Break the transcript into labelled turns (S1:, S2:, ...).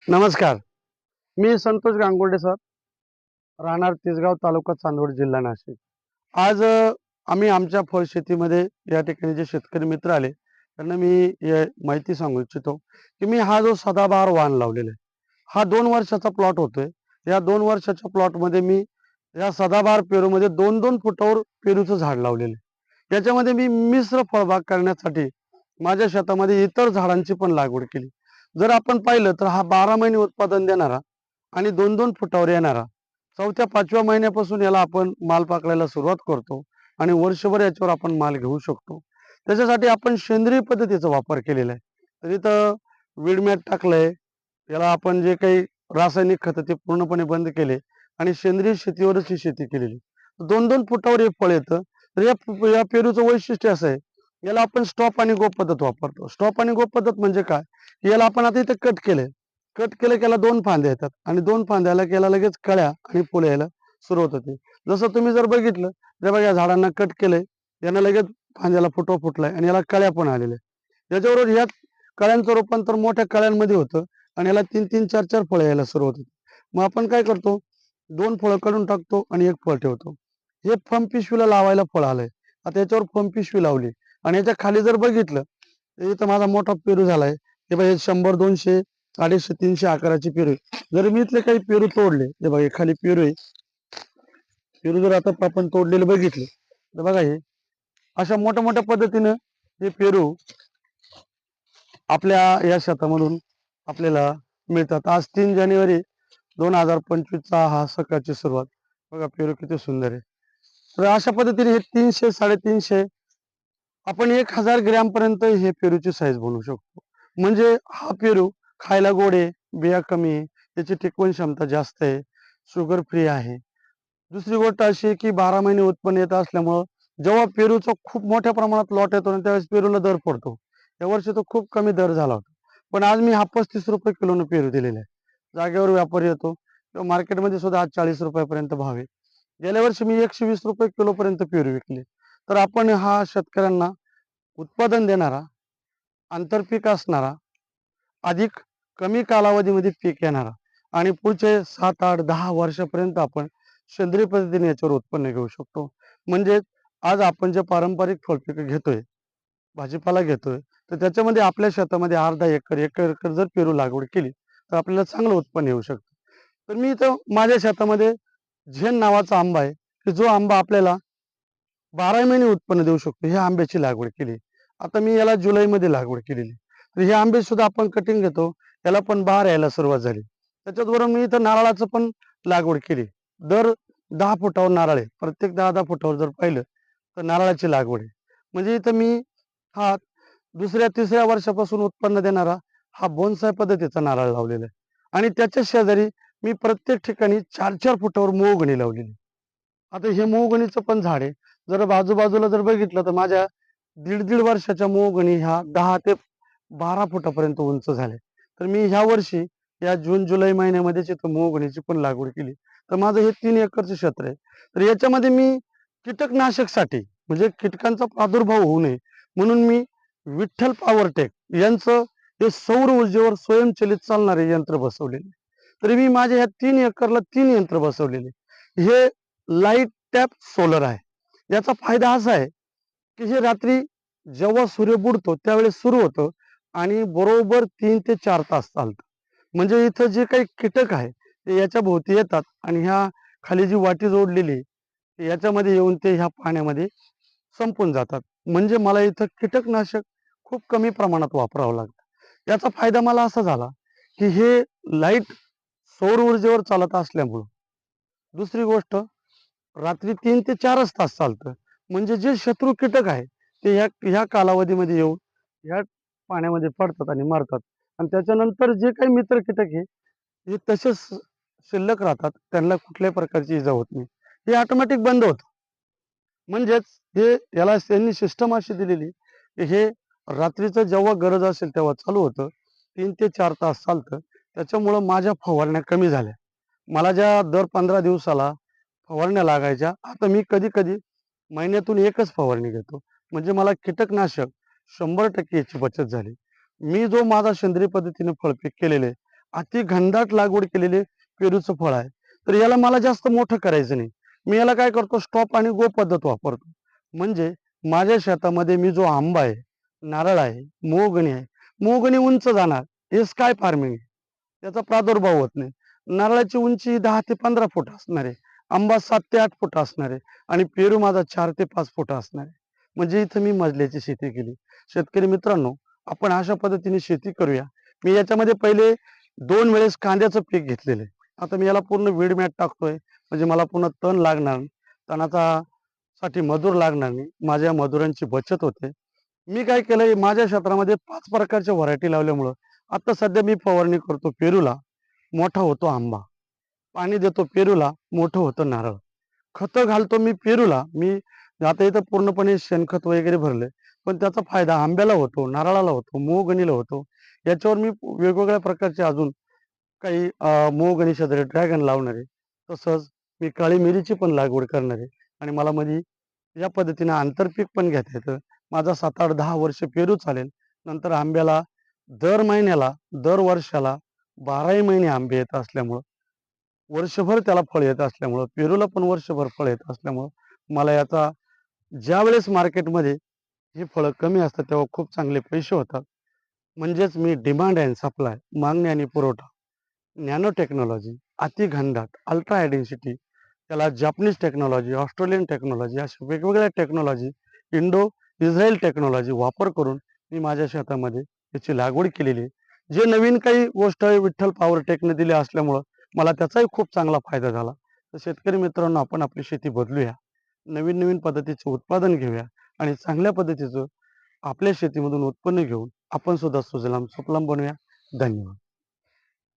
S1: नमस्कार. मी संतोष गांगुर्डे सर, राहणार तिसगाव, तालुका चांदवड, जिल्हा नाशिक. आज आम्ही आमच्या फळ शेतीमध्ये या ठिकाणी जे शेतकरी मित्र आले, त्यांना मी हे माहिती सांगू इच्छितो, की मी हा जो सदाबहार वाण लावलेला आहे, हा 2 वर्षाचा प्लॉट होतोय. या 2 वर्षाच्या प्लॉटमध्ये मी या सदाबहार पेरूमध्ये 2-2 फुटावर पेरूचं झाड लावलेलं आहे. याच्यामध्ये मी मिश्र फळबाग करण्यासाठी माझ्या शेतामध्ये इतर झाडांची पण लागवड केली. जर आपण पाहिलं तर हा 12 महिने उत्पादन देणारा आणि 2-2 फुटावर येणारा, 4थ्या-5व्या महिन्यापासून याला आपण माल पकडायला सुरुवात करतो आणि वर्षभर याच्यावर आपण माल घेऊ शकतो. त्याच्यासाठी आपण सेंद्रिय पद्धतीचा वापर केलेला आहे. तर इथं वीड टाकलंय. याला आपण जे काही रासायनिक खतं ते पूर्णपणे बंद केले आणि सेंद्रिय शेतीवरच ही शेती केलेली. 2-2 फुटावर हे फळ येतं. तर या पेरूचं वैशिष्ट्य असं आहे, याला आपण स्टॉप आणि गो पद्धत वापरतो. स्टॉप आणि गो पद्धत म्हणजे काय? याला आपण आता इथं कट केलंय. कट केलं की याला 2 फांद्या येतात आणि 2 फांद्याला की याला लगेच कळ्या आणि फुलं यायला सुरुवात होते. जसं तुम्ही जर बघितलं, तर बघा या झाडांना कट केलंय, यांना लगेच फांद्याला फुटवा फुटलाय आणि याला कळ्या पण आलेल्या आहेत. याच्याबरोबर ह्या कळ्यांचं रूपांतर मोठ्या कळ्यांमध्ये होतं आणि याला 3-3, 4-4 फळं यायला सुरुवात होते. मग आपण काय करतो, 2 फळं काढून टाकतो आणि 1 फळ ठेवतो. हे फम पिशवीला लावायला फळ आलंय. आता याच्यावर फम पिशवी लावली आणि याच्या खाली जर बघितलं, तर इथं माझा मोठा पेरू झालाय. हे बघा 100, 200, 250, 300 आकाराची पेरू आहे. जर मी इथले काही पेरू तोडले, हे बघा हे खाली पेरू आहे. पेरू जर आता आपण तोडलेले बघितले, तर बघा हे अशा मोठ्या मोठ्या पद्धतीनं हे पेरू आपल्या या शेतामधून आपल्याला मिळतात. आज 3 जानेवारी 2025चा हा सकाळची सुरुवात. बघा पेरू किती सुंदर आहे. तर अशा पद्धतीने हे 300, 350 आपण 1000 ग्रॅम पर्यंत हे पेरूची साईज बनवू शकतो. म्हणजे हा पेरू खायला गोड आहे, बिया कमी आहे, त्याची टिकवण क्षमता जास्त आहे, शुगर फ्री आहे. दुसरी गोष्ट अशी आहे, की 12 महिने उत्पन्न येत असल्यामुळं जेव्हा पेरूचा खूप मोठ्या प्रमाणात लॉट येतो ना, त्यावेळेस पेरूला दर पडतो. यावर्षी तो खूप कमी दर झाला होता. पण आज मी हा ₹35 किलोनं पेरू दिलेला आहे. जागेवर व्यापारी येतो किंवा मार्केटमध्ये सुद्धा आज ₹40 पर्यंत भाव आहे. गेल्या वर्षी मी ₹120 किलोपर्यंत पेरू विकले. तर आपण हा शेतकऱ्यांना उत्पादन देणारा, आंतरपीक असणारा, अधिक कमी कालावधीमध्ये पीक येणारा आणि पुढचे 7, 8, 10 वर्षापर्यंत आपण सेंद्रिय पद्धतीने याच्यावर उत्पन्न घेऊ शकतो. म्हणजे आज आपण जे पारंपरिक फळपिकं घेतोय, भाजीपाला घेतोय, तर त्याच्यामध्ये आपल्या शेतामध्ये अर्धा एकर, 1 एकर जर पेरू लागवड केली, तर आपल्याला चांगलं उत्पन्न येऊ शकतं. तर मी इथं माझ्या शेतामध्ये झेन नावाचा आंबा आहे, की जो आंबा आपल्याला 12 महिने उत्पन्न देऊ शकतो. ह्या आंब्याची लागवड केली. आता मी याला जुलैमध्ये लागवड केलेली. तर हे आंबे सुद्धा आपण कटिंग घेतो. याला पण बहार यायला सुरुवात झाली. त्याच्याचबरोबर मी इथं नारळाचं पण लागवड केली. दर 10 फुटावर नारळ आहे. प्रत्येक 10-10 फुटावर जर पाहिलं, तर नारळाची लागवड आहे. म्हणजे इथं मी हा 2ऱ्या-3ऱ्या वर्षापासून उत्पन्न देणारा हा बोन्साय पद्धतीचा नारळ लावलेला आहे. आणि त्याच्या शेजारी मी प्रत्येक ठिकाणी 4-4 फुटावर मोहगणी लावलेली. आता हे मोहगणीचं पण झाड आहे. जर बाजूबाजूला जर बघितलं तर माझ्या दीड-दीड वर्षाच्या मोहगणी ह्या 10 ते 12 फुटापर्यंत उंच झाल्या. तर मी ह्या वर्षी या जून-जुलै महिन्यामध्येच इथं मोहगणीची पण लागवड केली. तर माझं हे 3 एकरचं क्षेत्र आहे. तर याच्यामध्ये मी कीटकनाशकसाठी म्हणजे कीटकांचा प्रादुर्भाव होऊ नये म्हणून मी विठ्ठल पॉवरटेक यांचं हे सौर ऊर्जेवर स्वयंचलित चालणारे यंत्र बसवलेले. तरी मी माझ्या ह्या 3 एकरला 3 यंत्र बसवलेले. हे लाईट टॅप सोलर आहे. याचा फायदा असा आहे, की हे रात्री जेव्हा सूर्य बुडतो त्यावेळेस सुरू होतं आणि बरोबर 3 ते 4 तास चालतं. म्हणजे इथं जे काही कीटक आहे, ते याच्या भोवती येतात आणि ह्या खाली जी वाटी जोडलेली आहे, याच्यामध्ये येऊन ते ह्या पाण्यामध्ये संपून जातात. म्हणजे मला इथं कीटकनाशक खूप कमी प्रमाणात वापरावं लागतं. याचा फायदा मला असा झाला, की हे लाईट सौर ऊर्जेवर चालत असल्यामुळं दुसरी गोष्ट रात्री 3 ते 4च तास चालतं. म्हणजे जे शत्रू कीटक आहे, ते ह्या कालावधीमध्ये येऊन ह्या पाण्यामध्ये पडतात आणि मरतात. आणि त्याच्यानंतर जे काही मित्र कीटक आहे, हे तसेच शिल्लक राहतात. त्यांना कुठल्याही प्रकारची इजा होत नाही. हे ऑटोमॅटिक बंद होतं. म्हणजेच हे याला त्यांनी सिस्टम अशी दिलेली, की हे रात्रीचं जेव्हा गरज असेल तेव्हा चालू होतं. 3 ते 4 तास चालतं. त्याच्यामुळं माझ्या फवारण्या कमी झाल्या. मला ज्या दर 15 दिवसाला फवारण्या लागायच्या, आता मी कधी-कधी महिन्यातून 1च फवारणी घेतो. म्हणजे मला कीटकनाशक 100% याची बचत झाली. मी जो माझा सेंद्रिय पद्धतीने फळपीक केलेलं आहे, अति घनदाट लागवड केलेले पेरूचं फळ आहे. तर याला मला जास्त मोठं करायचं नाही. मी याला काय करतो, स्टॉप आणि गो पद्धत वापरतो. म्हणजे माझ्या शेतामध्ये मी जो आंबा आहे, नारळ आहे, मोहगणी आहे. मोहगणी उंच जाणार, हे स्काय फार्मिंग आहे. त्याचा प्रादुर्भाव होत नाही. नारळाची उंची 10 ते 15 फूट असणार आहे. आंबा 7 ते 8 फूट असणार आहे आणि पेरू माझा 4 ते 5 फूट असणार आहे. म्हणजे इथं मी मजल्याची शेती केली. शेतकरी मित्रांनो, आपण अशा पद्धतीने शेती करूया. मी याच्यामध्ये पहिले 2 वेळेस कांद्याचं पीक घेतलेलं आहे. आता मी याला पूर्ण वीड मॅट टाकतोय, म्हणजे मला पुन्हा तण लागणार नाही. तणाचा साठी मजूर लागणार नाही. माझ्या मजुरांची बचत होते. मी काय केलंय, माझ्या क्षेत्रामध्ये 5 प्रकारच्या व्हरायटी लावल्यामुळं आता सध्या मी फवारणी करतो पेरूला, मोठा होतो आंबा. पाणी देतो पेरूला, मोठं होतं नारळ. खतं घालतो मी पेरूला. मी आता इथं पूर्णपणे शेणखत वगैरे भरलंय. पण त्याचा फायदा आंब्याला होतो, नारळाला होतो, मोहगणीला होतो. याच्यावर मी वेगवेगळ्या प्रकारचे अजून काही मोहगणी शेजारी ड्रॅगन लावणार आहे. तसंच मी काळी मिरीची पण लागवड करणार आहे आणि मला मध्ये या पद्धतीने आंतरपीक पण घेता येतं. माझा 7, 8, 10 वर्ष पेरू चालेल. नंतर आंब्याला दर महिन्याला, दर वर्षाला 12ही महिने आंबे येत असल्यामुळं, वर्षभर त्याला फळ येत असल्यामुळं, पेरूला पण वर्षभर फळ येत असल्यामुळं, मला याचा ज्यावेळेस मार्केटमध्ये ही फळं कमी असतात, तेव्हा खूप चांगले पैसे होतात. म्हणजेच मी डिमांड अँड सप्लाय, मागणी आणि पुरवठा, नॅनो टेक्नॉलॉजी, अति घनदाट, अल्ट्रा हाय डेन्सिटी, त्याला जपानीज टेक्नॉलॉजी, ऑस्ट्रेलियन टेक्नॉलॉजी, अशा वेगवेगळ्या टेक्नॉलॉजी, इंडो इस्रायल टेक्नॉलॉजी वापर करून मी माझ्या शेतामध्ये त्याची लागवड केलेली आहे. जे नवीन काही गोष्ट आहे विठ्ठल पॉवरटेकने दिली असल्यामुळं मला त्याचाही खूप चांगला फायदा झाला. तर शेतकरी मित्रांनो, आपण आपली शेती बदलूया. नवीन नवीन पद्धतीचं उत्पादन घेऊया आणि चांगल्या पद्धतीचं आपल्या शेतीमधून उत्पन्न घेऊन आपण सुद्धा सुजलाम सुफलाम बनूया. धन्यवाद.